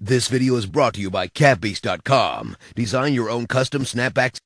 This video is brought to you by Bdot. Design your own custom snapbacks.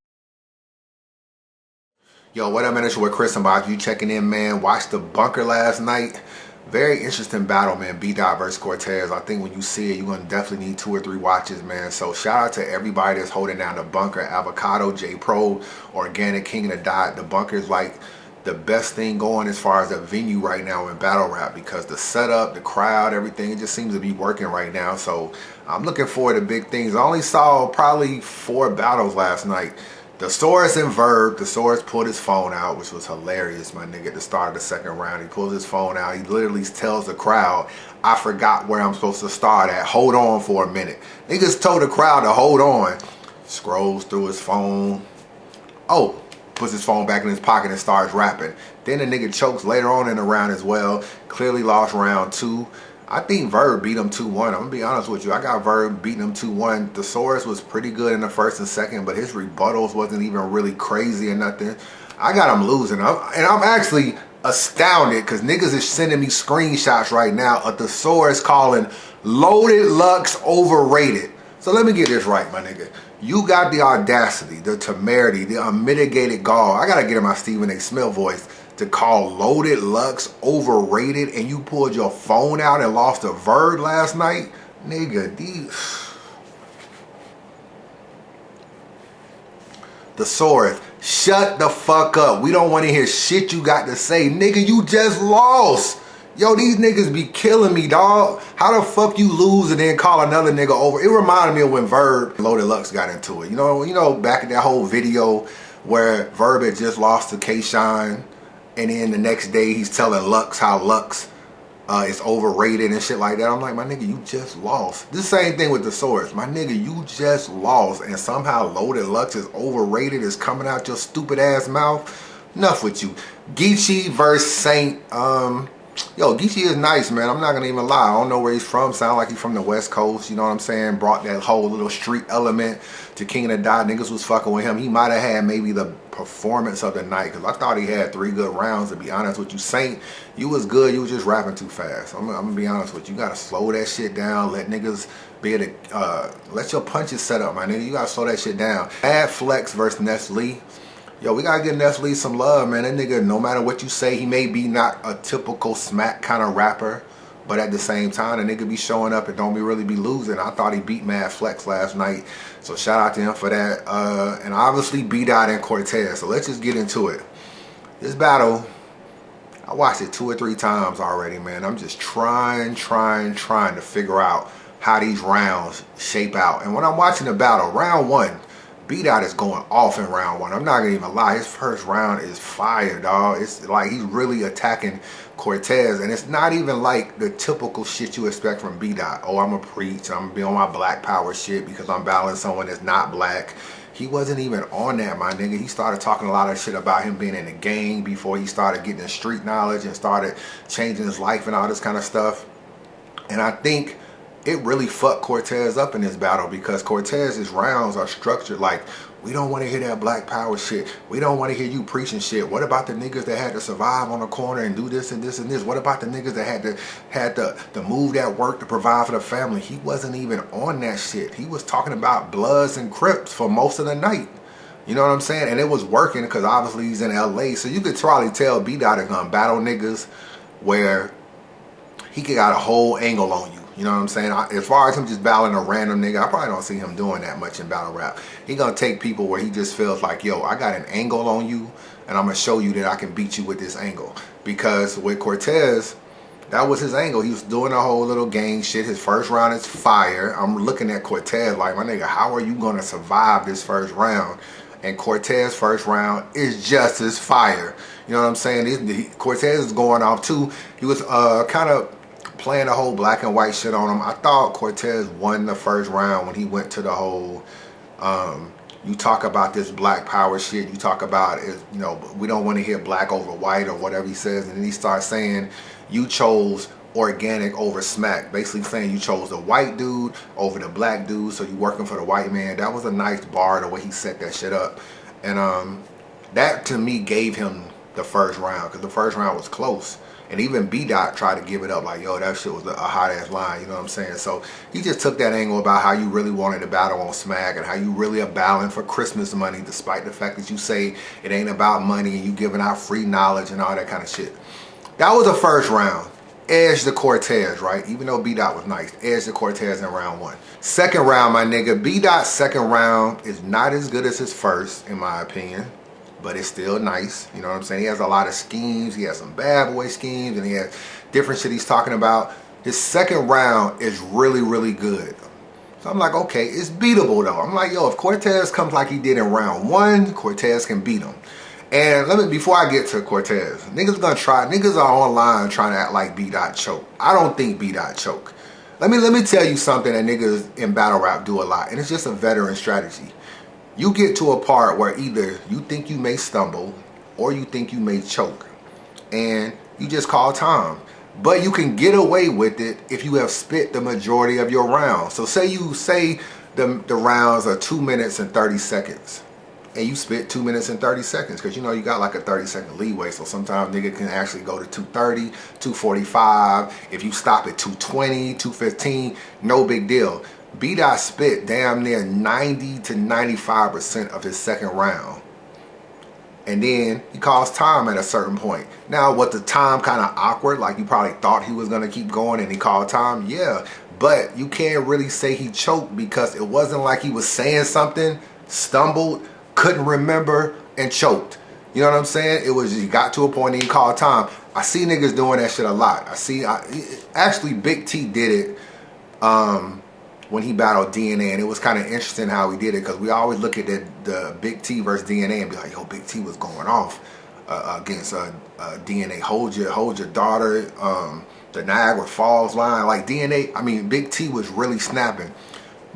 Yo, what up, man? It's your boy Chris. I'm about you checking in, man. Watched the bunker last night. Very interesting battle, man. Bdot versus Cortez. I think when you see it, you're going to definitely need 2 or 3 watches, man. So shout out to everybody that's holding down the bunker. Avocado, J Pro, Organic, King of the Dot. The bunker is like the best thing going as far as a venue right now in battle rap, because the setup, the crowd, everything, it just seems to be working right now. So I'm looking forward to big things. I only saw probably 4 battles last night. The Source and Verb. The Source pulled his phone out, which was hilarious, my nigga. At the start of the second round, he pulls his phone out. He literally tells the crowd, I forgot where I'm supposed to start at. Hold on for a minute. Niggas told the crowd to hold on. Scrolls through his phone. Oh, puts his phone back in his pocket and starts rapping. Then the nigga chokes later on in the round as well. Clearly lost round 2. I think Verb beat him 2-1. I'm going to be honest with you. I got Verb beating him 2-1. The Source was pretty good in the first and second, but his rebuttals wasn't even really crazy or nothing. I got him losing. And I'm actually astounded because niggas is sending me screenshots right now of the Source calling Loaded Lux overrated. So let me get this right, my nigga. You got the audacity, the temerity, the unmitigated gall. I got to get in my Stephen A. Smith voice to call Loaded Lux overrated, and you pulled your phone out and lost a Verb last night? Nigga, The Source, shut the fuck up. We don't want to hear shit you got to say. Nigga, you just lost. Yo, these niggas be killing me, dog. How the fuck you lose and then call another nigga over? It reminded me of when Verb and Loaded Lux got into it. You know, back in that whole video where Verb had just lost to K-Shine, and then the next day he's telling Lux how Lux is overrated and shit like that. I'm like, my nigga, you just lost. The same thing with the Source. My nigga, you just lost, and somehow Loaded Lux is overrated is coming out your stupid ass mouth. Enough with you. Geechee versus Saint. Yo, Geechee is nice, man. I'm not gonna even lie. I don't know where he's from. Sound like he's from the West Coast. You know what I'm saying? Brought that whole little street element to King of the Dot. Niggas was fucking with him. He might have had maybe the performance of the night, because I thought he had 3 good rounds, to be honest with you. Saint, you was good. You was just rapping too fast. I'm gonna be honest with you. You gotta slow that shit down. Let niggas be able to let your punches set up, my nigga. You gotta slow that shit down. Bad Flex versus Nestle. Yo, we gotta give Nestle some love, man. That nigga, no matter what you say, he may be not a typical smack kind of rapper, but at the same time, the nigga be showing up and don't really be losing. I thought he beat Mad Flex last night, so shout out to him for that. And obviously Bdot and Cortez. So let's just get into it. This battle, I watched it 2 or 3 times already, man. I'm just trying to figure out how these rounds shape out. And when I'm watching the battle, round 1, Bdot is going off in round 1. I'm not gonna even lie. His first round is fire, dog. It's like he's really attacking Cortez, and it's not even like the typical shit you expect from Bdot. Oh, I'm gonna preach. I'm gonna be on my black power shit because I'm battling someone that's not black. He wasn't even on that, my nigga. He started talking a lot of shit about him being in the gang before he started getting the street knowledge and started changing his life and all this kind of stuff. And I think it really fucked Cortez up in this battle, because Cortez's rounds are structured like, we don't want to hear that black power shit. We don't want to hear you preaching shit. What about the niggas that had to survive on the corner and do this and this and this? What about the niggas that had to move that work to provide for the family? He wasn't even on that shit. He was talking about Bloods and Crips for most of the night. You know what I'm saying? And it was working because obviously he's in LA. So you could probably tell Bdot is gonna battle niggas where he got a whole angle on you. You know what I'm saying? As far as him just battling a random nigga, I probably don't see him doing that much in battle rap. He gonna take people where he just feels like, yo, I got an angle on you, and I'm gonna show you that I can beat you with this angle. Because with Cortez, that was his angle. He was doing a whole little gang shit. His first round is fire. I'm looking at Cortez like, my nigga, how are you gonna survive this first round? And Cortez's first round is just as fire. You know what I'm saying? Cortez is going off too. He was kind of playing the whole black and white shit on him. I thought Cortez won the first round when he went to the whole you talk about this black power shit, you talk about it, you know, we don't want to hear black over white or whatever he says, and then he starts saying you chose organic over smack, basically saying you chose the white dude over the black dude, so you working for the white man. That was a nice bar, the way he set that shit up. And that to me gave him the first round, because the first round was close. And even Bdot tried to give it up like, yo, that shit was a hot ass line, you know what I'm saying? So he just took that angle about how you really wanted to battle on Smack and how you really are battling for Christmas money, despite the fact that you say it ain't about money and you giving out free knowledge and all that kind of shit. That was the first round. Edge to Cortez, right? Even though Bdot was nice, edge to Cortez in round 1. Second round, my nigga, Bdot's second round is not as good as his first, in my opinion, but it's still nice. You know what I'm saying? He has a lot of schemes. He has some bad boy schemes, and he has different shit he's talking about. His second round is really, really good. So I'm like, okay, it's beatable though. I'm like, yo, if Cortez comes like he did in round 1, Cortez can beat him. And before I get to Cortez, niggas are online trying to act like Bdot choke. I don't think Bdot choke. Let me tell you something that niggas in battle rap do a lot, and it's just a veteran strategy. You get to a part where either you think you may stumble or you think you may choke, and you just call time. But you can get away with it if you have spit the majority of your rounds. So say the rounds are 2 minutes and 30 seconds. And you spit 2 minutes and 30 seconds because you know you got like a 30-second leeway. So sometimes nigga can actually go to 2:30, 2:45. If you stop at 2:20, 2:15, no big deal. Bdot spit damn near 90 to 95% of his second round. And then he calls time at a certain point. Now, was the time kind of awkward? Like you probably thought he was going to keep going and he called time? Yeah. But you can't really say he choked because it wasn't like he was saying something, stumbled, couldn't remember, and choked. You know what I'm saying? It was, he got to a point and he called time. I see niggas doing that shit a lot. Actually Big T did it when he battled DNA, and it was kind of interesting how he did it because we always look at the Big T versus DNA and be like, yo, Big T was going off against DNA. Hold your daughter, the Niagara Falls line. Like DNA, I mean, Big T was really snapping.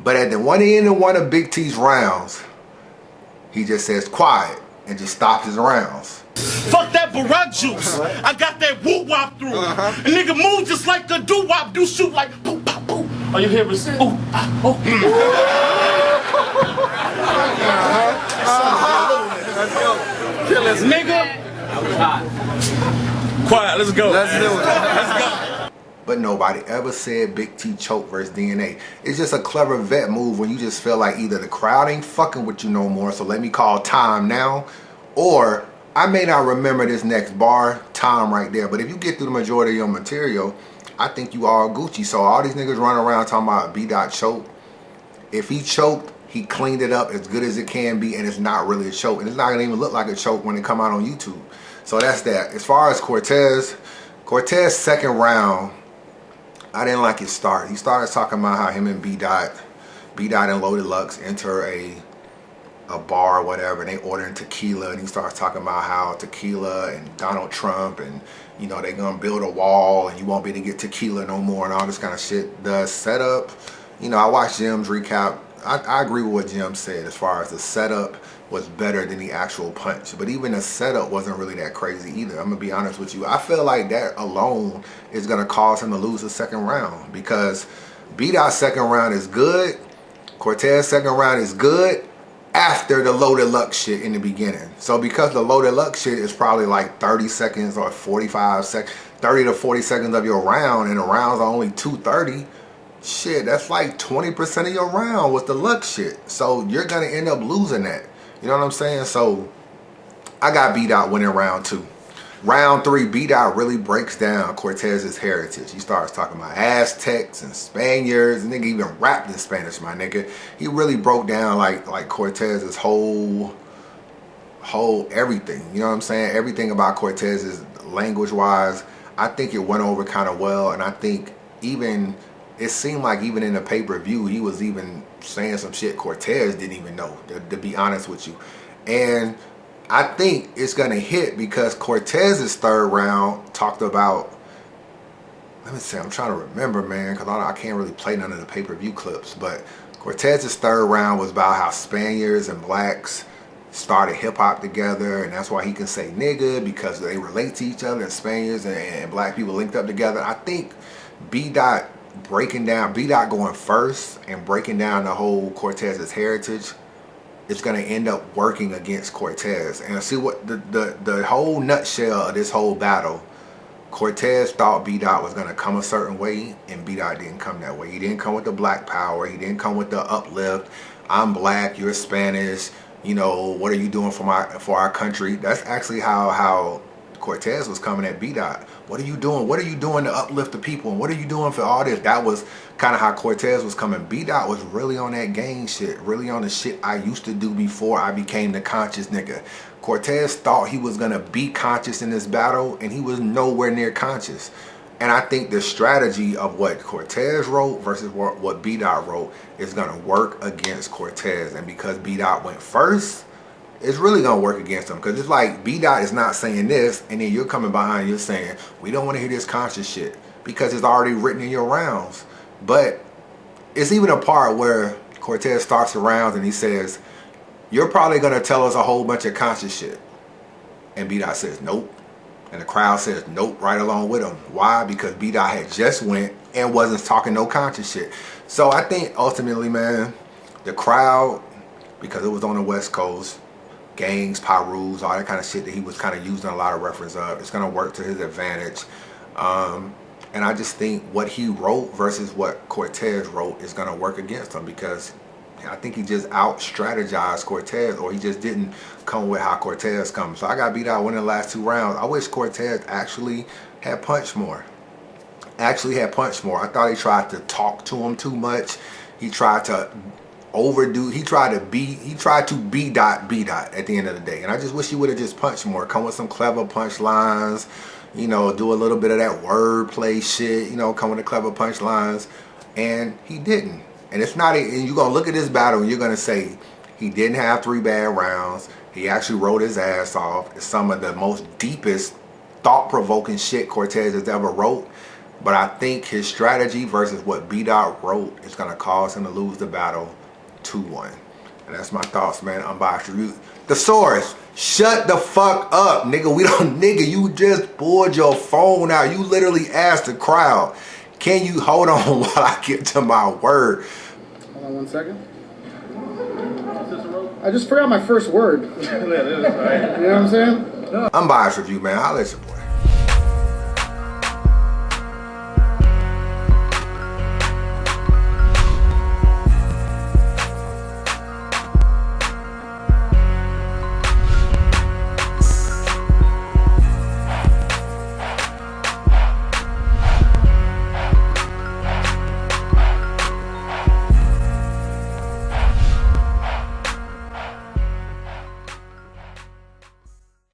But at the one end of one of Big T's rounds, he just says quiet and just stops his rounds. Fuck that Barack juice. I got that woo-wop through. A nigga move just like a doo-wop, do shoot like boop, pop, boop. All you hear is ooh, oh. Let's go. Nigga. Quiet, let's go. Let's do it. Let's go. But nobody ever said Big T choke versus DNA. It's just a clever vet move when you just feel like either the crowd ain't fucking with you no more, so let me call time now, or I may not remember this next bar, time right there. But if you get through the majority of your material, I think you all Gucci. So all these niggas running around talking about Bdot choke. If he choked, he cleaned it up as good as it can be, and it's not really a choke. And it's not gonna even look like a choke when it come out on YouTube. So that's that. As far as Cortez second round, I didn't like his start. He started talking about how him and Bdot and Loaded Lux enter a bar or whatever, and they ordering tequila, and he starts talking about how tequila and Donald Trump and, you know, they're gonna build a wall and you won't be able to get tequila no more and all this kind of shit. The setup, you know, I watched Jim's recap. I agree with what Jim said as far as the setup was better than the actual punch. But even the setup wasn't really that crazy either. I'm gonna be honest with you. I feel like that alone is gonna cause him to lose the second round because Bdot's second round is good. Cortez's second round is good after the Loaded Lux shit in the beginning. So because the Loaded Lux shit is probably like 30 seconds or 45 seconds, 30 to 40 seconds of your round, and the rounds are only 2:30, shit, that's like 20% of your round with the Lux shit. So you're gonna end up losing that. You know what I'm saying? So I got Bdot winning round 2. Round 3, Bdot really breaks down Cortez's heritage. He starts talking about Aztecs and Spaniards. Nigga even rapped in Spanish, my nigga. He really broke down like Cortez's whole everything. You know what I'm saying? Everything about Cortez's language-wise. I think it went over kind of well, and I think even it seemed like even in the pay-per-view he was even saying some shit Cortez didn't even know, to be honest with you. And I think it's gonna hit because Cortez's third round talked about, let me see, I'm trying to remember, man, because I can't really play none of the pay-per-view clips, but Cortez's third round was about how Spaniards and blacks started hip-hop together, and that's why he can say nigga, because they relate to each other, and Spaniards and black people linked up together. I think Bdot going first and breaking down the whole Cortez's heritage, it's going to end up working against Cortez. And see what the whole nutshell of this whole battle Cortez thought Bdot was gonna come a certain way, and Bdot didn't come that way. He didn't come with the black power. He didn't come with the uplift. I'm black, you're Spanish. You know, what are you doing for our country? That's actually how Cortez was coming at Bdot. What are you doing? What are you doing to uplift the people? And what are you doing for all this? That was kind of how Cortez was coming. Bdot was really on that gang shit, really on the shit I used to do before I became the conscious nigga. Cortez thought he was gonna be conscious in this battle, and he was nowhere near conscious. And I think the strategy of what Cortez wrote versus what Bdot wrote is gonna work against Cortez. And because Bdot went first, it's really gonna work against him, because it's like Bdot is not saying this, and then you're coming behind, you're saying we don't want to hear this conscious shit because it's already written in your rounds. But it's even a part where Cortez starts the rounds and he says, you're probably gonna tell us a whole bunch of conscious shit, and Bdot says nope, and the crowd says nope right along with him. Why? Because Bdot had just went and wasn't talking no conscious shit. So I think ultimately, man, the crowd, because it was on the West Coast, gangs, Pyrus, all that kind of shit that he was kind of using a lot of reference of, it's going to work to his advantage. And I just think what he wrote versus what Cortez wrote is going to work against him, because I think he just out-strategized Cortez, or he just didn't come with how Cortez comes. So I got Bdot winning the last 2 rounds. I wish Cortez actually had punched more. I thought he tried to talk to him too much. He tried to overdo, he tried to Bdot at the end of the day. And I just wish he would have just punched more, come with some clever punchlines, you know, do a little bit of that wordplay shit, you know, come with the clever punchlines. And he didn't. And it's not, and you're gonna look at this battle and you're gonna say he didn't have 3 bad rounds. He actually wrote his ass off. It's some of the most deepest, thought-provoking shit Cortez has ever wrote. But I think his strategy versus what Bdot wrote is gonna cause him to lose the battle 2-1. And that's my thoughts, man. Unbiased review. The source, shut the fuck up, nigga. Nigga, you just pulled your phone out. You literally asked the crowd, can you hold on while I get to my word? Hold on 1 second. I just forgot my first word. You know what I'm saying? Unbiased review, man. I'll let you boy.